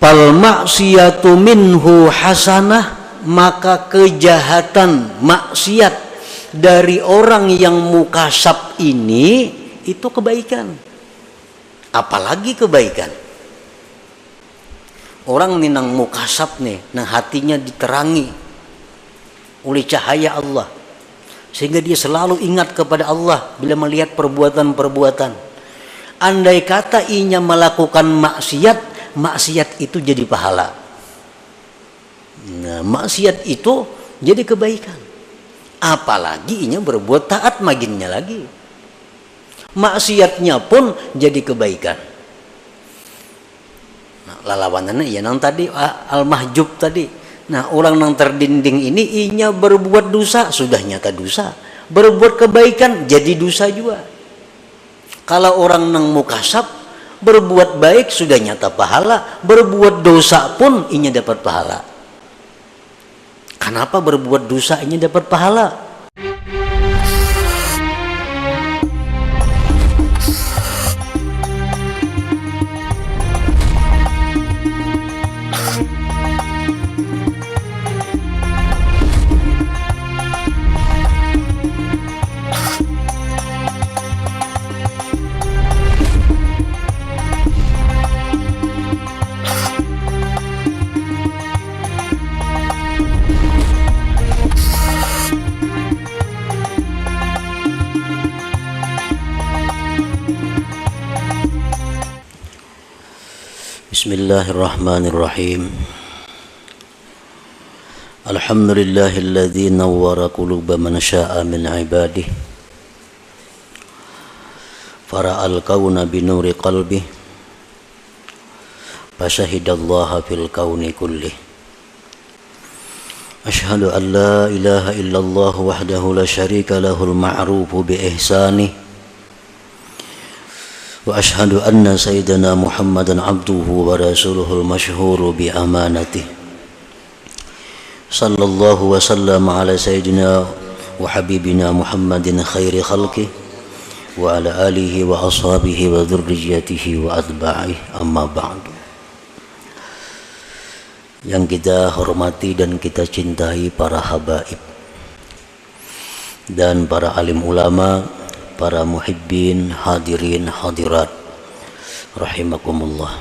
fal maksiyatu minhu hasanah, maka kejahatan maksiat dari orang yang mukasab ini itu kebaikan. Apalagi kebaikan. Orang nih nang mukasab nih, nang hatinya diterangi oleh cahaya Allah, sehingga dia selalu ingat kepada Allah bila melihat perbuatan-perbuatan. Andai kata inya melakukan maksiat, maksiat itu jadi pahala. Nah, maksiat itu jadi kebaikan. Apalagi inya berbuat taat maginnya lagi. Maksiatnya pun jadi kebaikan. Nah, lalawanannya ya nang tadi al-mahjub tadi. Nah, orang nang terdinding ini inya berbuat dosa, sudah nyata dosa. Berbuat kebaikan jadi dosa juga. Kalau orang nang mukasab berbuat baik sudah nyata pahala, berbuat dosa pun inya dapat pahala. Kenapa berbuat dosa inya dapat pahala? Bismillahirrahmanirrahim. Alhamdulillahilladzi nawwara quluba man syaa min ibadihi fara'al kauna binuri qalbi fasyahidallaha fil kauni kulli. Asyhadu an la ilaha illallah wahdahu la syarika lahul ma'rufu bi ihsanihi wa ashhadu anna sayyidana Muhammadan abduhu wa rasuluhul masyhuru bi amanatihi. Sallallahu wa sallam ala sayyidina wa habibina Muhammadin khairi khalqi wa ala alihi wa ashabihi wa dzurriyyatihi wa atba'ihi, amma ba'du. Yang kita hormati dan kita cintai para habaib dan para alim ulama, para muhibbin, hadirin, hadirat, rahimakumullah.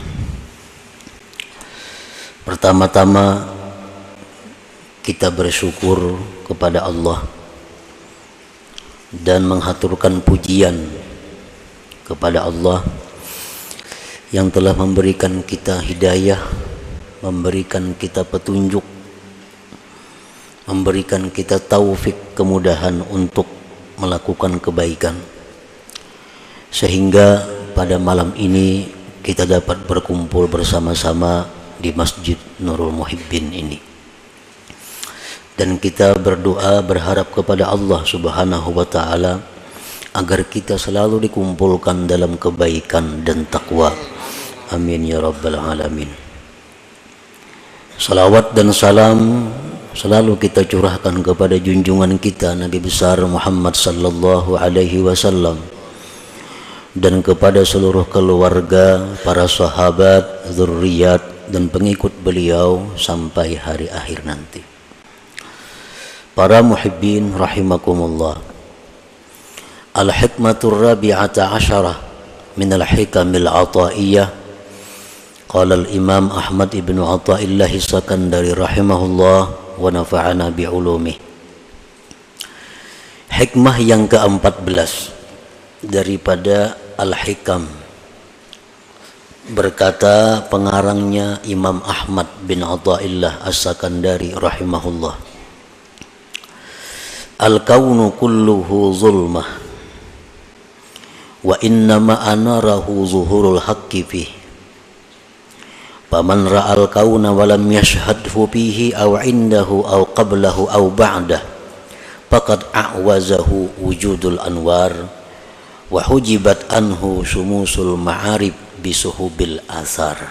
Pertama-tama kita bersyukur kepada Allah dan menghaturkan pujian kepada Allah yang telah memberikan kita hidayah, memberikan kita petunjuk, memberikan kita taufik, kemudahan untuk melakukan kebaikan, sehingga pada malam ini kita dapat berkumpul bersama-sama di Masjid Nurul Muhibbin ini. Dan kita berdoa berharap kepada Allah Subhanahu wa taala agar kita selalu dikumpulkan dalam kebaikan dan takwa. Amin ya rabbal alamin. Salawat dan salam selalu kita curahkan kepada junjungan kita Nabi besar Muhammad sallallahu alaihi wasallam dan kepada seluruh keluarga, para sahabat, zurriyat dan pengikut beliau sampai hari akhir nanti. Para muhibbin rahimakumullah. Al-hikmatur rabi'ata asyarah min al-hikamil ataiyah. Qala al-imam Ahmad ibn Athaillah Sakandari rahimahullah wa nafa'ana bi'ulumih. Hikmah yang ke-14 daripada Al-Hikam, berkata pengarangnya Imam Ahmad bin Athaillah As-Sakandari rahimahullah, al-kaunu kulluhu zulmah wa innama anarahu zuhurul haqqi fih. Faman ra'al kauna walam yashhadhu fihi aw indahu aw qablahu aw ba'dah faqad a'wazahu wujudul anwar wa hujibat anhu syumusul ma'arib bisuhubil athar.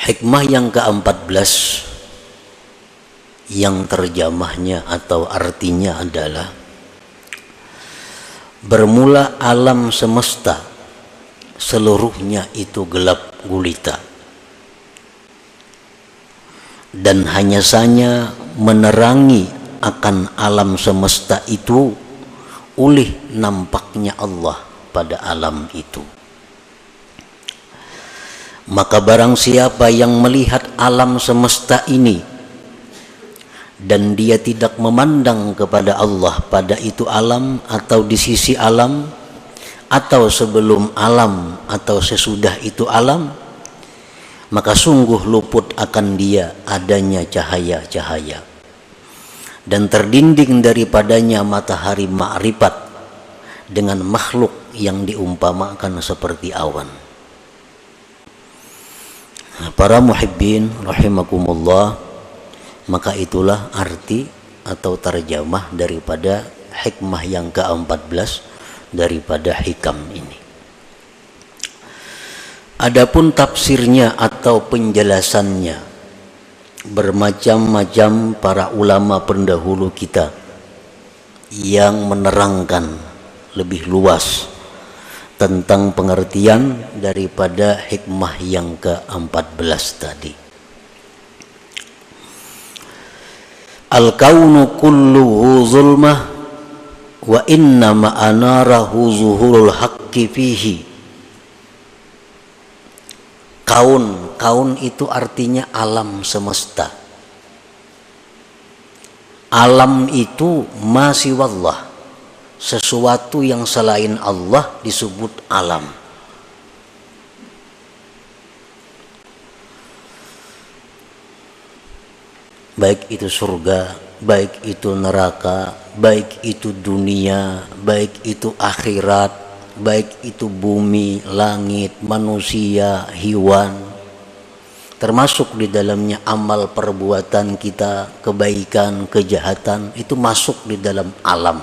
Hikmah yang ke-14 yang terjemahnya atau artinya adalah bermula alam semesta seluruhnya itu gelap gulita, dan hanya saja menerangi akan alam semesta itu oleh nampaknya Allah pada alam itu. Maka barang siapa yang melihat alam semesta ini dan dia tidak memandang kepada Allah pada itu alam, atau di sisi alam, atau sebelum alam, atau sesudah itu alam, maka sungguh luput akan dia adanya cahaya-cahaya, dan terdinding daripadanya matahari ma'rifat dengan makhluk yang diumpamakan seperti awan. Para muhibbin rahimakumullah, maka itulah arti atau terjemah daripada hikmah yang ke-14 daripada hikam ini. Adapun tafsirnya atau penjelasannya, bermacam-macam para ulama pendahulu kita yang menerangkan lebih luas tentang pengertian daripada hikmah yang ke-14 tadi. Al-kaunu kulluhu zulmah wa inna ma'anarahu zuhurul haqqi fihi. Kaun itu artinya alam semesta. Alam itu ma siwallah, sesuatu yang selain Allah disebut alam. Baik itu surga, baik itu neraka, baik itu dunia, baik itu akhirat, baik itu bumi, langit, manusia, hewan, termasuk di dalamnya amal perbuatan kita, kebaikan, kejahatan, itu masuk di dalam alam.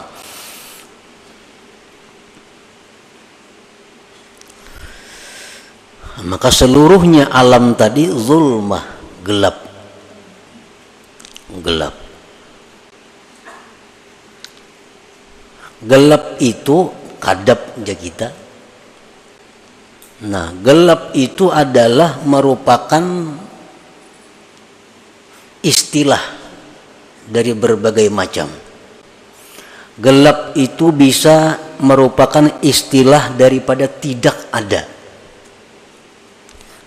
Maka seluruhnya alam tadi zulmah, gelap. Gelap itu kadapnya kita. Nah, gelap itu adalah merupakan istilah dari berbagai macam. Gelap itu bisa merupakan istilah daripada tidak ada.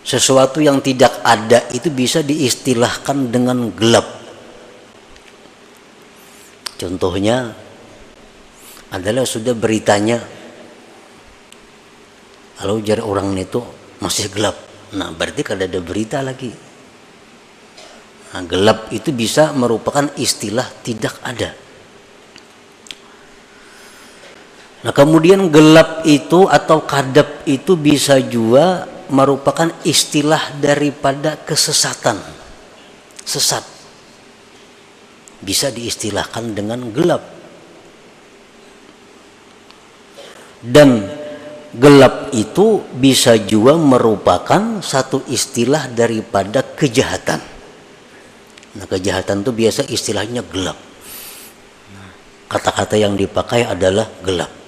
Sesuatu yang tidak ada itu bisa diistilahkan dengan gelap. Contohnya adalah sudah beritanya, kalau jar orang itu masih gelap, nah berarti kada ada berita lagi. Nah, gelap itu bisa merupakan istilah tidak ada. Nah, kemudian gelap itu atau kadap itu bisa juga merupakan istilah daripada kesesatan, sesat. Bisa diistilahkan dengan gelap. Dan gelap itu bisa juga merupakan satu istilah daripada kejahatan. Nah, kejahatan itu biasa istilahnya gelap. Kata-kata yang dipakai adalah gelap.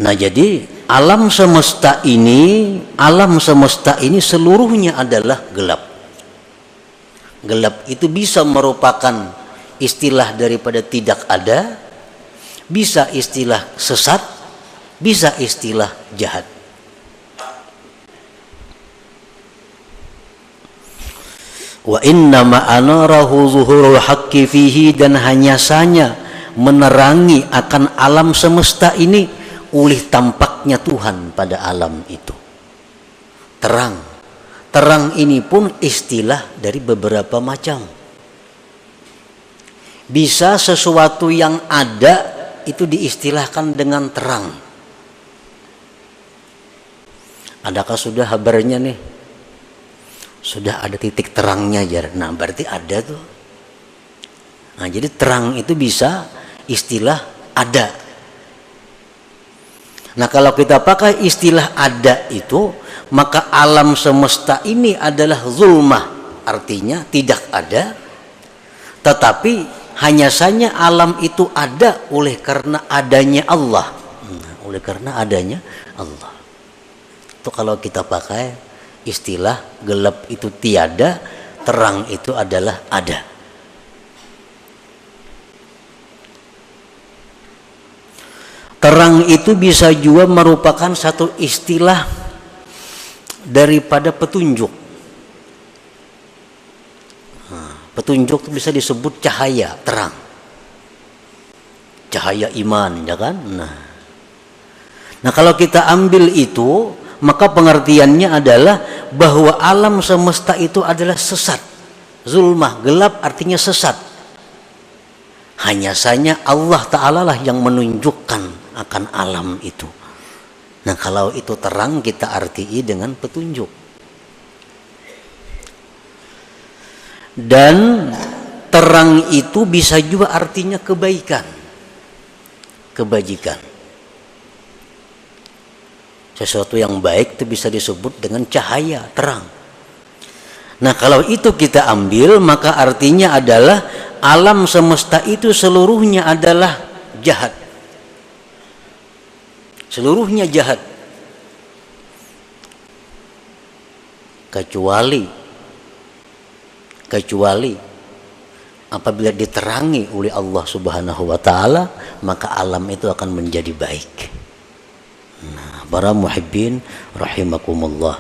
Nah, jadi alam semesta ini seluruhnya adalah gelap. Gelap itu bisa merupakan istilah daripada tidak ada, bisa istilah sesat, bisa istilah jahat. Wa inna ma'anarahu zuhurul haqqi fihi, dan hanya saja menerangi akan alam semesta ini oleh tampaknya Tuhan pada alam itu. Terang ini pun istilah dari beberapa macam. Bisa sesuatu yang ada itu diistilahkan dengan terang. Adakah sudah kabarnya nih? Sudah ada titik terangnya jar. Nah, berarti ada tuh. Nah, jadi terang itu bisa istilah ada. Nah, kalau kita pakai istilah ada itu, maka alam semesta ini adalah zulmah, artinya tidak ada, tetapi hanya saja alam itu ada oleh karena adanya Allah. oleh karena adanya Allah. Itu kalau kita pakai istilah gelap itu tiada, terang itu adalah ada. Terang itu bisa juga merupakan satu istilah daripada petunjuk. Petunjuk itu bisa disebut cahaya, terang. Cahaya iman, ya kan? Nah, kalau kita ambil itu, maka pengertiannya adalah bahwa alam semesta itu adalah sesat. Zulmah, gelap artinya sesat. Hanya saja Allah Ta'ala lah yang menunjukkan akan alam itu. Nah, kalau itu terang kita artii dengan petunjuk. Dan terang itu bisa juga artinya kebaikan, kebajikan. Sesuatu yang baik itu bisa disebut dengan cahaya, terang. Nah, kalau itu kita ambil, maka artinya adalah alam semesta itu seluruhnya adalah jahat. Seluruhnya jahat. Kecuali apabila diterangi oleh Allah Subhanahu wa taala, maka alam itu akan menjadi baik. Nah, para muhibbin rahimakumullah.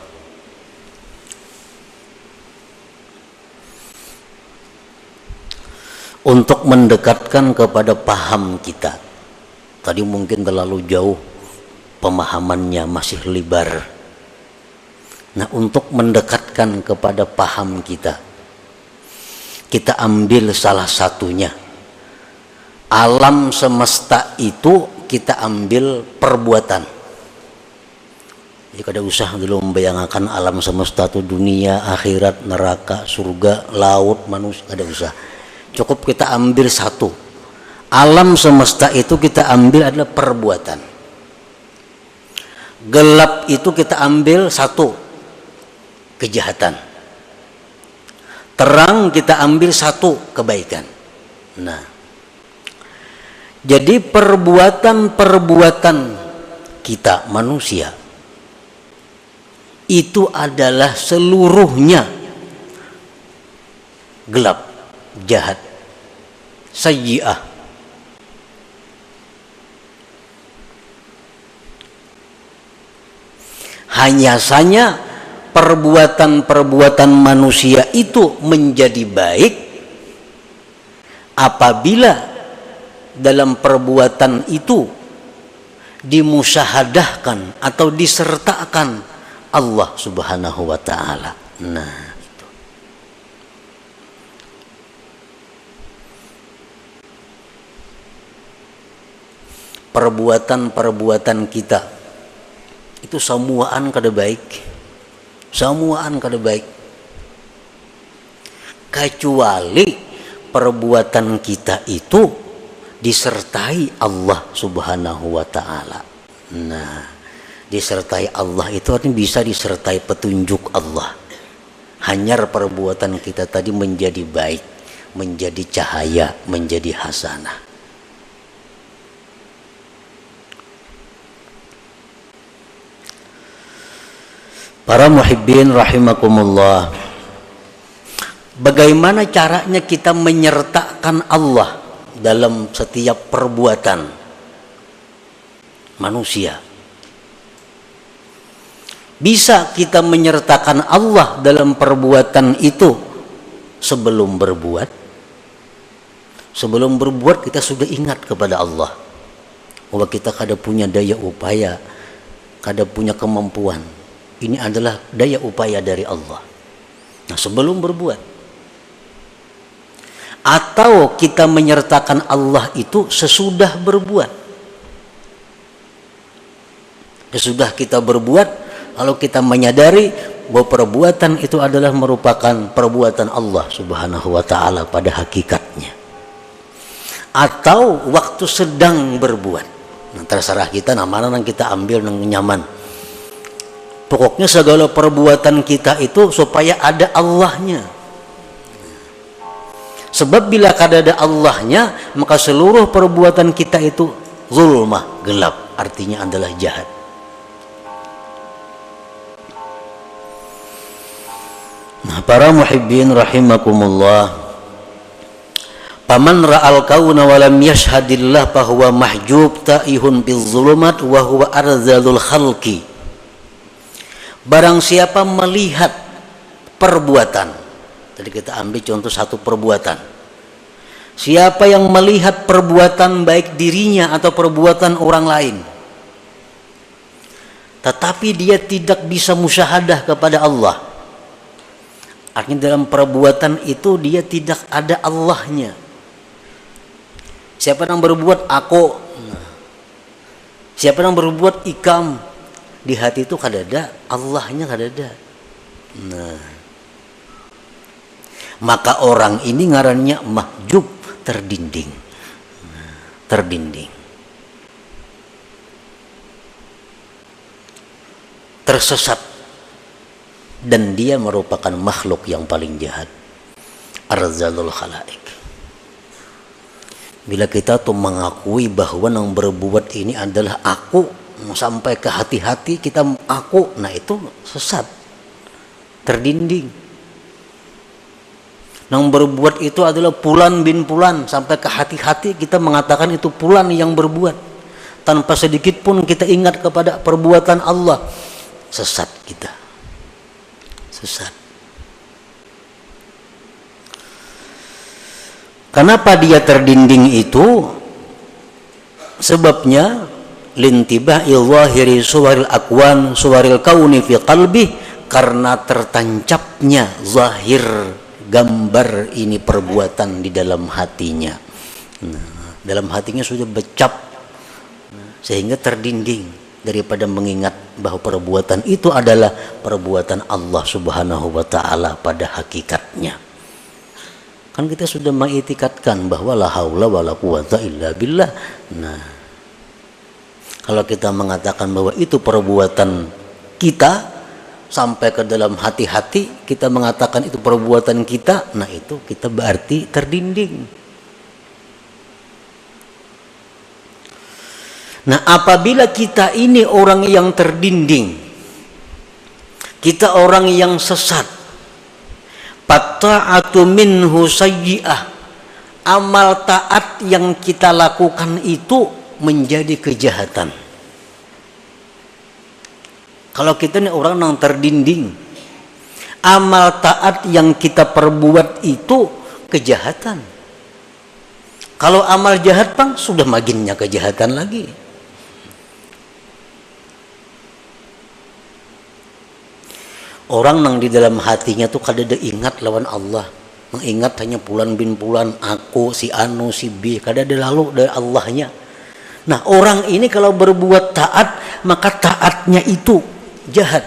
Untuk mendekatkan kepada paham kita, tadi mungkin terlalu jauh pemahamannya, masih lebar. Nah, untuk mendekatkan kepada paham kita ambil salah satunya. Alam semesta itu kita ambil perbuatan. Jadi kada usah dulu membayangkan alam semesta itu dunia, akhirat, neraka, surga, laut, manusia, kada usah. Cukup kita ambil satu. Alam semesta itu kita ambil adalah perbuatan. Gelap itu kita ambil satu, kejahatan. Terang kita ambil satu, kebaikan. Nah, jadi perbuatan-perbuatan kita manusia itu adalah seluruhnya gelap, jahat, sayyi'ah. Hanya saja perbuatan-perbuatan manusia itu menjadi baik apabila dalam perbuatan itu dimusyahadahkan atau disertakan Allah Subhanahu wa taala. Nah, itu. Perbuatan-perbuatan kita itu semuaan kada baik, kecuali perbuatan kita itu disertai Allah Subhanahu wa taala. Nah, disertai Allah itu artinya bisa disertai petunjuk Allah. Hanyar perbuatan kita tadi menjadi baik, menjadi cahaya, menjadi hasanah. Para muhibbin rahimakumullah, bagaimana caranya kita menyertakan Allah dalam setiap perbuatan manusia? Bisa kita menyertakan Allah dalam perbuatan itu sebelum berbuat. Sebelum berbuat kita sudah ingat kepada Allah bahwa kita kada punya daya upaya, kada punya kemampuan. Ini adalah daya upaya dari Allah. Nah, sebelum berbuat. Atau kita menyertakan Allah itu sesudah berbuat. Sesudah kita berbuat, lalu kita menyadari bahwa perbuatan itu adalah merupakan perbuatan Allah Subhanahu wa taala pada hakikatnya. Atau waktu sedang berbuat. Nah, terserah kita mana yang kita ambil yang nyaman. Pokoknya segala perbuatan kita itu supaya ada Allahnya. Sebab bila kada ada Allahnya, maka seluruh perbuatan kita itu zulmah, gelap. artinya adalah jahat. Nah, para muhibbin rahimakumullah, paman ra'al kauna wa lam yashhadillah fahuwa mahjub ta'ihun bizzulumat wa huwa arzalul khalqi. Barang siapa melihat perbuatan, tadi kita ambil contoh satu perbuatan. Siapa yang melihat perbuatan baik dirinya atau perbuatan orang lain, tetapi dia tidak bisa musyahadah kepada Allah, artinya dalam perbuatan itu dia tidak ada Allahnya. Siapa yang berbuat aku, siapa yang berbuat ikam, di hati itu kadada Allahnya kadada. Nah, maka orang ini ngarannya mahjub, terdinding, terdinding, tersesat, dan dia merupakan makhluk yang paling jahat, arzalul khalaik. Bila kita tuh mengakui bahwa yang berbuat ini adalah aku, sampai ke hati-hati kita aku, nah itu sesat, terdinding. Yang berbuat itu adalah Fulan bin Fulan, sampai ke hati-hati kita mengatakan itu Fulan yang berbuat, tanpa sedikit pun kita ingat kepada perbuatan Allah. Sesat kita, sesat. Kenapa dia terdinding itu? Sebabnya lintibahi zahiri suwaril akwan suwaril kauni fi qalbi, karena tertancapnya zahir gambar ini perbuatan di dalam hatinya. Nah, dalam hatinya sudah becap, sehingga terdinding daripada mengingat bahwa perbuatan itu adalah perbuatan Allah Subhanahu wa taala pada hakikatnya. Kan kita sudah mengitikadkan bahwa la haula wala quwata illa billah. Nah, kalau kita mengatakan bahwa itu perbuatan kita sampai ke dalam hati-hati, kita mengatakan itu perbuatan kita, nah itu kita berarti terdinding. Nah, apabila kita ini orang yang terdinding, kita orang yang sesat, fatta'atu minhu sayyi'ah, amal taat yang kita lakukan itu menjadi kejahatan. Kalau kita ini orang yang terdinding, amal taat yang kita perbuat itu kejahatan. Kalau amal jahat bang, sudah maginnya kejahatan lagi. Orang yang di dalam hatinya tuh kadada ingat lawan Allah, mengingat hanya Fulan bin Fulan, aku, si Anu, si B, kadada lalu dari Allahnya. Nah, orang ini kalau berbuat taat, maka taatnya itu jahat.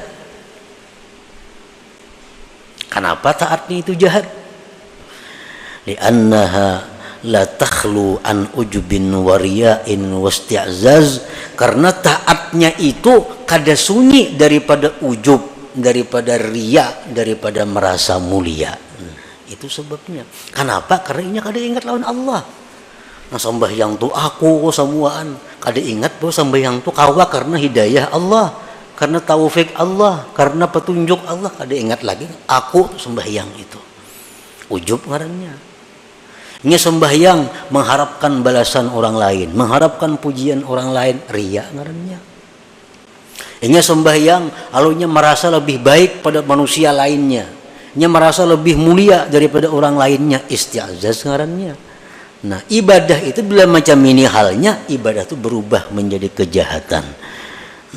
Kenapa taatnya itu jahat? Li'annaha la takhlu an ujubin wariya'in wasti'zaz, karena taatnya itu kada sunyi daripada ujub, daripada riya, daripada merasa mulia. Itu sebabnya. Kenapa? Karena ini kada ingat lawan Allah. Nah, sembahyang tu aku semuaan, kada ingat bahwa sembahyang tu kawa karena hidayah Allah, karena taufik Allah, karena petunjuk Allah. Kada ingat lagi aku sembahyang itu. Ujub ngarannya. Ini sembahyang mengharapkan balasan orang lain, mengharapkan pujian orang lain, riya ngarannya. Ini sembahyang alunya merasa lebih baik pada manusia lainnya, nya merasa lebih mulia daripada orang lainnya, isti'zaz ngarannya. Nah, ibadah itu bila macam ini halnya, ibadah itu berubah menjadi kejahatan.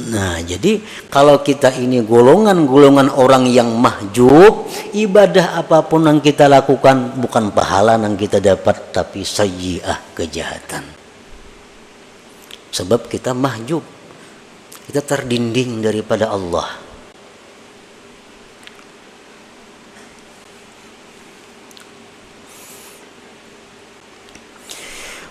Nah, jadi kalau kita ini golongan-golongan orang yang mahjub, ibadah apapun yang kita lakukan bukan pahala yang kita dapat, tapi sayyi'ah, kejahatan. Sebab kita mahjub, kita terdinding daripada Allah.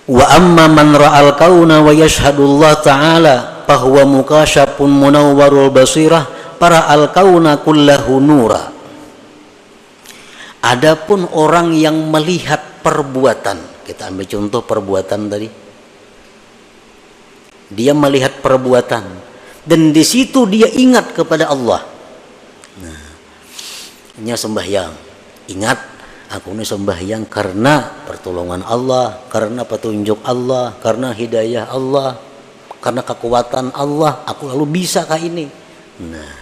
Wa amma man ra'al kauna wa yashhadullah ta'ala fahuwa mukasyafun munawwarul basirah para al kauna kullahu nura. Adapun orang yang melihat perbuatan, kita ambil contoh perbuatan tadi, Dia melihat perbuatan dan di situ dia ingat kepada Allah. Nah, ini sembahyang. Ingat, aku ini sembahyang karena pertolongan Allah, karena petunjuk Allah, karena hidayah Allah, karena kekuatan Allah, aku lalu bisakah ini? Nah,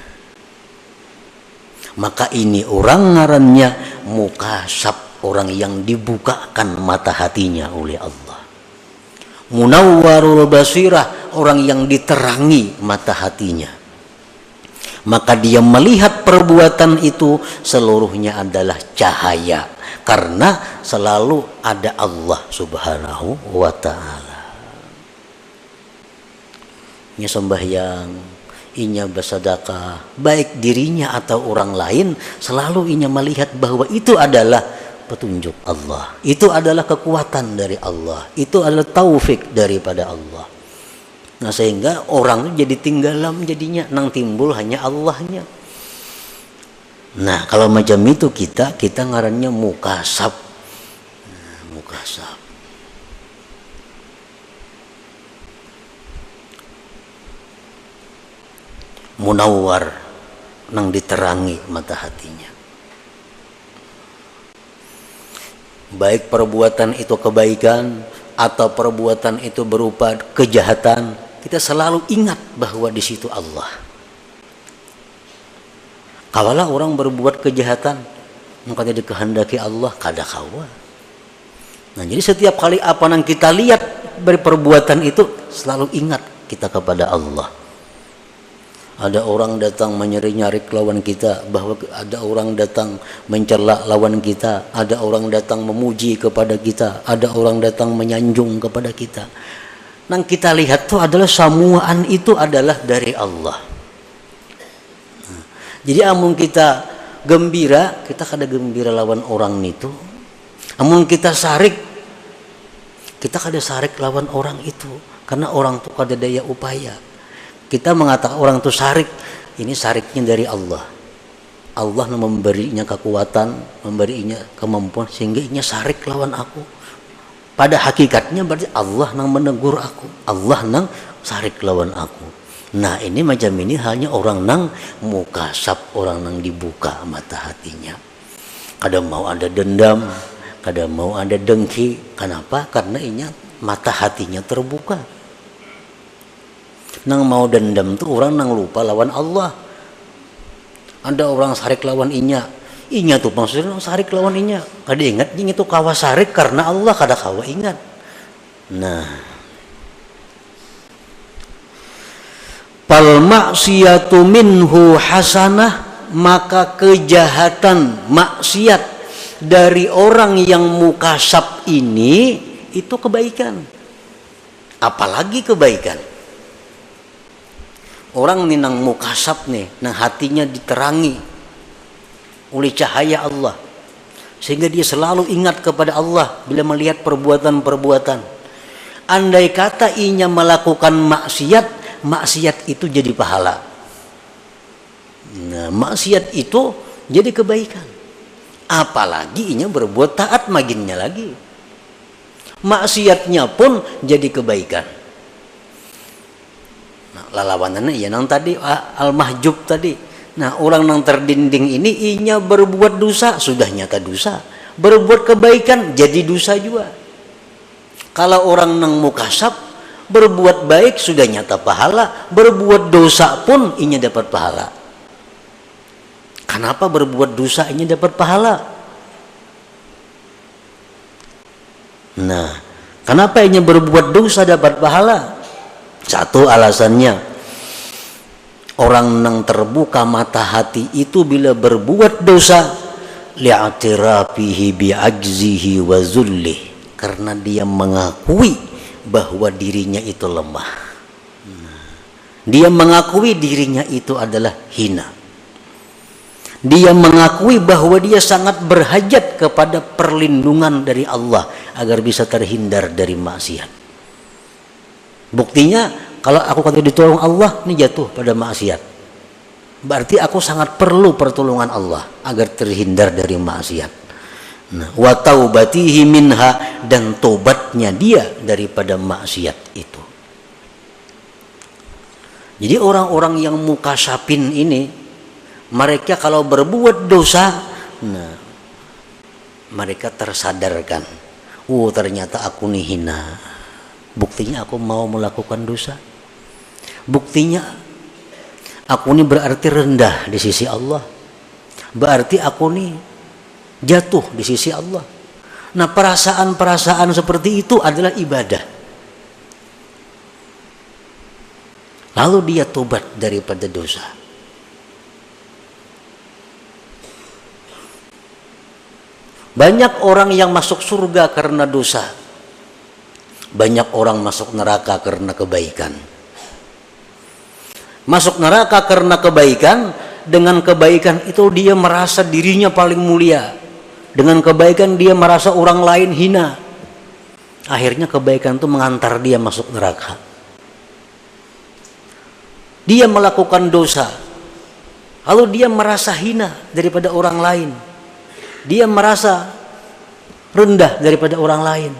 maka ini orang ngarannya mukasab, orang yang dibukakan mata hatinya oleh Allah. Munawwarul basirah, orang yang diterangi mata hatinya. Maka dia melihat perbuatan itu seluruhnya adalah cahaya, karena selalu ada Allah Subhanahu wa ta'ala. Ini sembahyang, inya bersedekah, baik dirinya atau orang lain, selalu inya melihat bahwa itu adalah petunjuk Allah, itu adalah kekuatan dari Allah, itu adalah taufik daripada Allah. Nah, sehingga orang jadi tinggalam jadinya, nang timbul hanya Allahnya. Nah, kalau macam itu kita ngarannya mukasab. Nah, mukasab. Munawwar, nang diterangi mata hatinya. Baik perbuatan itu kebaikan atau perbuatan itu berupa kejahatan, kita selalu ingat bahwa di situ Allah. Kawalah orang berbuat kejahatan, maka dikehendaki Allah kada kawa. Nah, jadi setiap kali apa yang kita lihat dari perbuatan itu, selalu ingat kita kepada Allah. Ada orang datang menyari-nyari lawan kita, bahwa ada orang datang mencela lawan kita, ada orang datang memuji kepada kita, ada orang datang menyanjung kepada kita. Nang kita lihat tuh adalah samuaan itu adalah dari Allah. Nah, jadi amun kita gembira, kita kada gembira lawan orang itu. Amun kita sarik, kita kada sarik lawan orang itu, karena orang itu kada daya upaya. Kita mengatakan orang itu sarik, ini sariknya dari Allah. Allah memberinya kekuatan, memberinya kemampuan sehingga inya sarik lawan aku. Pada hakikatnya berarti Allah nang menegur aku, Allah nang sarik lawan aku. Nah, ini macam ini hanya orang nang mukasab, orang nang dibuka mata hatinya. Kada mau ada dendam, kada mau ada dengki. Kenapa? Karena inya mata hatinya terbuka. Nang mau dendam tuh orang nang lupa lawan Allah. Ada orang sarik lawan inya tuh maksudnya sarik lawan inya. Kada ingat ini tuh kawa sarik karena Allah, kada kawa ingat. Nah, pal maksiyatu minhu hasanah, maka kejahatan maksiat dari orang yang mukasab ini itu kebaikan. Apalagi kebaikan. Orang nih nang mukasab nih, nang hatinya diterangi oleh cahaya Allah, sehingga dia selalu ingat kepada Allah bila melihat perbuatan-perbuatan. Andai kata inya melakukan maksiat itu jadi pahala. Nah, maksiat itu jadi kebaikan. Apalagi inya berbuat taat maginnya lagi. Maksiatnya pun jadi kebaikan. Lalawanannya ya nang tadi al-mahjub tadi. Nah, orang nang terdinding ini inya berbuat dosa, sudah nyata dosa. Berbuat kebaikan jadi dosa juga. Kalau orang nang mukasab berbuat baik sudah nyata pahala, berbuat dosa pun inya dapat pahala. Kenapa berbuat dosa inya dapat pahala? Nah, kenapa inya berbuat dosa dapat pahala? Satu alasannya, orang nang terbuka mata hati itu bila berbuat dosa li'atirafihi bi'ajzihi wa zullih, karena dia mengakui bahwa dirinya itu lemah. Dia mengakui dirinya itu adalah hina. Dia mengakui bahwa dia sangat berhajat kepada perlindungan dari Allah agar bisa terhindar dari maksiat. Buktinya kalau aku kata ditolong Allah, ini jatuh pada maksiat. Berarti aku sangat perlu pertolongan Allah agar terhindar dari maksiat. Nah, wa taubatihi minha, dan tobatnya dia daripada maksiat itu. Jadi orang-orang yang mukasapin ini, mereka kalau berbuat dosa, nah mereka tersadarkan, oh ternyata aku nih hina. Buktinya aku mau melakukan dosa. Buktinya aku ini berarti rendah di sisi Allah. Berarti aku nih jatuh di sisi Allah. Nah, perasaan-perasaan seperti itu adalah ibadah. Lalu dia tobat daripada dosa. Banyak orang yang masuk surga karena dosa. Banyak orang masuk neraka karena kebaikan. Masuk neraka karena kebaikan, dengan kebaikan itu dia merasa dirinya paling mulia. Dengan kebaikan dia merasa orang lain hina. Akhirnya kebaikan itu mengantar dia masuk neraka. Dia melakukan dosa, lalu dia merasa hina daripada orang lain. Dia merasa rendah daripada orang lain.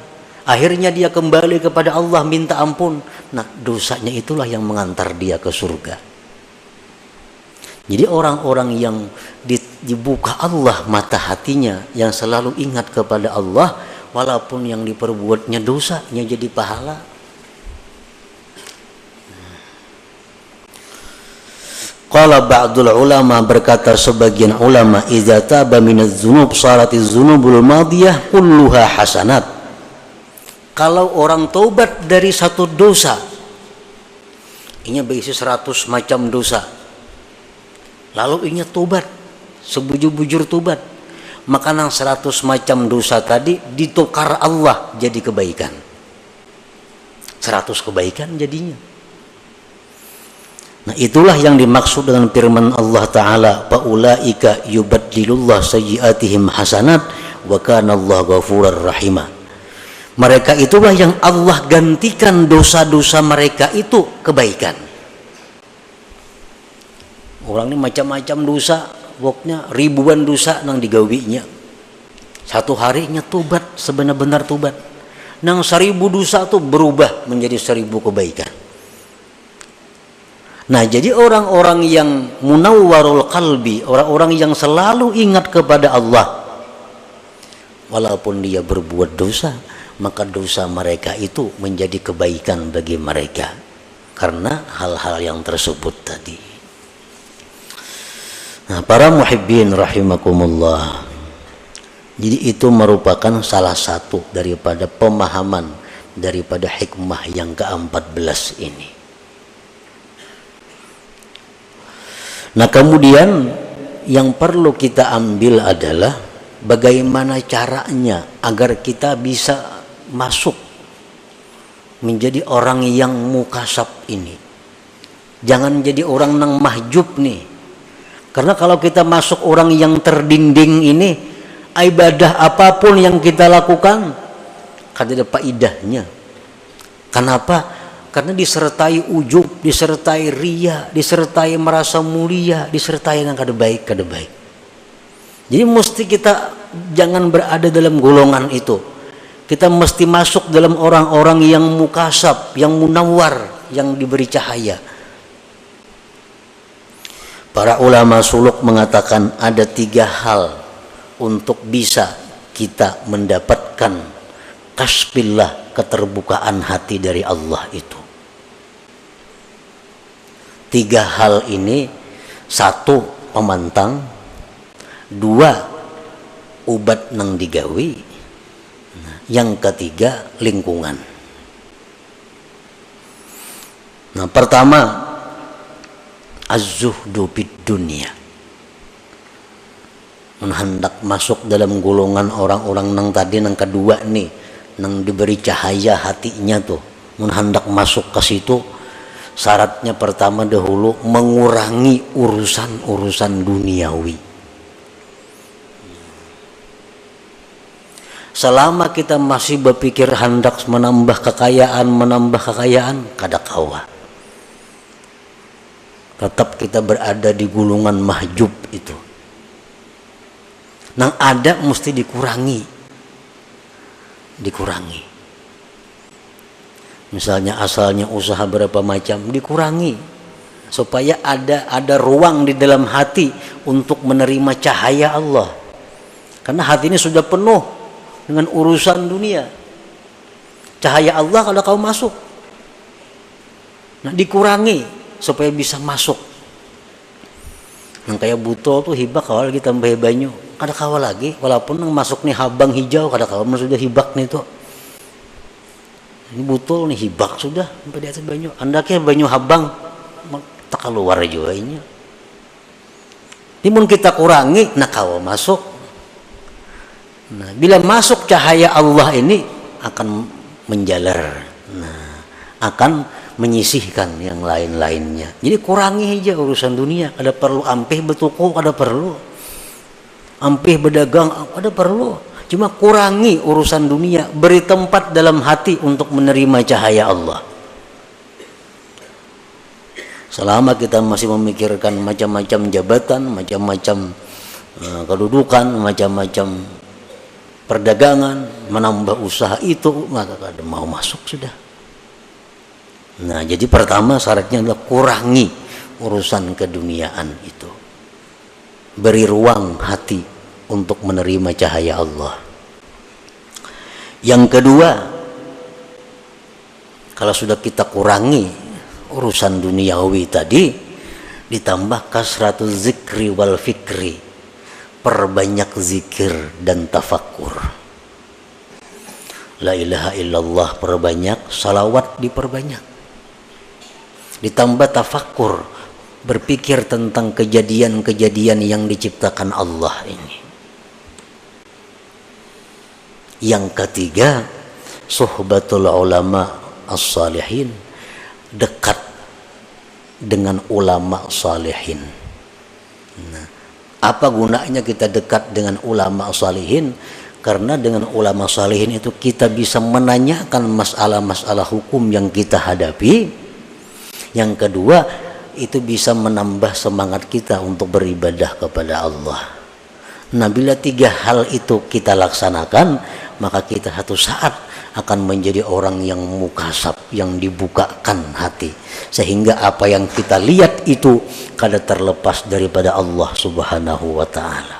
Akhirnya dia kembali kepada Allah minta ampun. Nah, dosanya itulah yang mengantar dia ke surga. Jadi orang-orang yang dibuka Allah mata hatinya, yang selalu ingat kepada Allah, walaupun yang diperbuatnya dosanya jadi pahala. Qala ba'dul ulama, berkata sebagian ulama, idza taba minadz dzunub saratiz dzunubul madiyah kulluha hasanat. Kalau orang taubat dari satu dosa, ini berisi 100 macam dosa, lalu ingat tobat, sebujur-bujur tobat, maka nang 100 macam dosa tadi ditukar Allah jadi kebaikan. 100 kebaikan jadinya. Nah, itulah yang dimaksud dengan firman Allah Ta'ala, faulaika yubaddilullah sayyiatihim hasanat wa kana Allah ghafurar rahimah. Mereka itulah yang Allah gantikan dosa-dosa mereka itu kebaikan. Orang ini macam-macam dosa, pokoknya ribuan dosa nang digawinya. Satu harinya tobat, sebenar-benar tobat. Nang 1000 dosa tuh berubah menjadi 1000 kebaikan. Nah, jadi orang-orang yang munawwarul qalbi, orang-orang yang selalu ingat kepada Allah, walaupun dia berbuat dosa, maka dosa mereka itu menjadi kebaikan bagi mereka karena hal-hal yang tersebut tadi. Nah, para muhibbin rahimakumullah, jadi itu merupakan salah satu daripada pemahaman daripada hikmah yang ke-14 ini. Nah, kemudian yang perlu kita ambil adalah bagaimana caranya agar kita bisa masuk menjadi orang yang mukasab ini. Jangan jadi orang nang mahjub nih. Karena kalau kita masuk orang yang terdinding ini, ibadah apapun yang kita lakukan kada ada faedahnya. Kenapa? Karena disertai ujub, disertai riya, disertai merasa mulia, disertai yang kada baik. Jadi mesti kita jangan berada dalam golongan itu. Kita mesti masuk dalam orang-orang yang mukasab, yang munawwar, yang diberi cahaya. Para ulama suluk mengatakan ada 3 hal untuk bisa kita mendapatkan kasbillah, keterbukaan hati dari Allah itu. 3 hal ini, 1 pemantang, 2 ubat nang digawi, yang ketiga lingkungan. Nah, pertama az-zuhdu bid dunya. Hendak masuk dalam golongan orang-orang nang tadi, nang kedua nih, nang diberi cahaya hatinya tuh, hendak masuk ke situ, syaratnya pertama dahulu mengurangi urusan-urusan duniawi. Selama kita masih berpikir hendak menambah kekayaan, kada kawa. Tetap kita berada di gulungan mahjub itu. Nang ada mesti dikurangi. Misalnya asalnya usaha berapa macam, dikurangi. supaya ada ruang di dalam hati untuk menerima cahaya Allah. Karena hati ini sudah penuh dengan urusan dunia. Cahaya Allah kalau kau masuk, nah dikurangi supaya bisa masuk. Yang kayak butol tuh hibak kawal kita tambah banyu, kada kawal lagi walaupun yang masuk nih habang hijau kada kawal sudah hibak nih tuh. Ini butol nih hibak sudah sampai di atas banyu. Andaknya banyu habang tak keluar juga ini. Timun kita kurangi, nak kawal masuk. Nah, bila masuk cahaya Allah ini akan menjalar, nah, akan menyisihkan yang lain-lainnya. Jadi kurangi aja urusan dunia. Ada perlu ampih bertuku, ada perlu ampih berdagang, ada perlu. Cuma kurangi urusan dunia, beri tempat dalam hati untuk menerima cahaya Allah. Selama kita masih memikirkan macam-macam jabatan, macam-macam kedudukan, macam-macam perdagangan, menambah usaha itu, maka kada mau masuk sudah. Nah, jadi pertama syaratnya adalah kurangi urusan keduniaan itu. Beri ruang hati untuk menerima cahaya Allah. Yang kedua, kalau sudah kita kurangi urusan duniawi tadi, ditambah kasratul zikri wal fikri, perbanyak zikir dan tafakkur. La ilaha illallah perbanyak, salawat diperbanyak. Ditambah tafakkur, berpikir tentang kejadian-kejadian yang diciptakan Allah ini. Yang ketiga, suhbatul ulama as-salihin, dekat dengan ulama salihin. Nah, apa gunanya kita dekat dengan ulama salihin? Karena dengan ulama salihin itu kita bisa menanyakan masalah-masalah hukum yang kita hadapi. Yang kedua, itu bisa menambah semangat kita untuk beribadah kepada Allah. Nah, bila tiga hal itu kita laksanakan, maka kita satu saat akan menjadi orang yang mukasab, yang dibukakan hati, sehingga apa yang kita lihat itu kada terlepas daripada Allah Subhanahu wa ta'ala.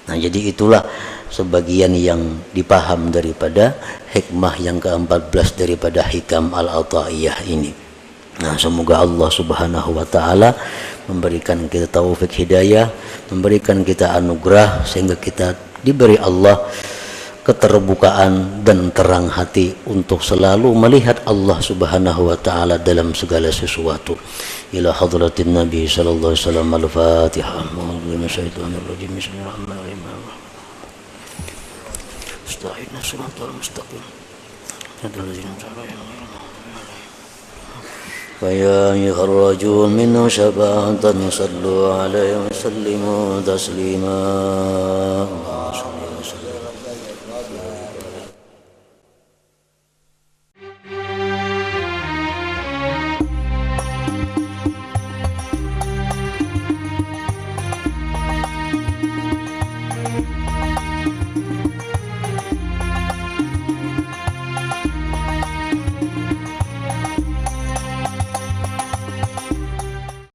Nah, jadi itulah sebagian yang dipaham daripada hikmah yang ke-14 daripada hikam al-ataiyah ini. Nah, semoga Allah Subhanahu wa ta'ala memberikan kita taufik hidayah, memberikan kita anugerah, sehingga kita diberi Allah keterbukaan dan terang hati untuk selalu melihat Allah Subhanahu wa ta'ala dalam segala sesuatu. Ila hadratin Nabi sallallahu alaihi wasallam. Al-Fatihah. Bismillahirrahmanirrahim. Astagfirullah, shiratal mustaqim. فيا أيها الرجل منه شفاعة صلوا عليه وسلموا تسليما.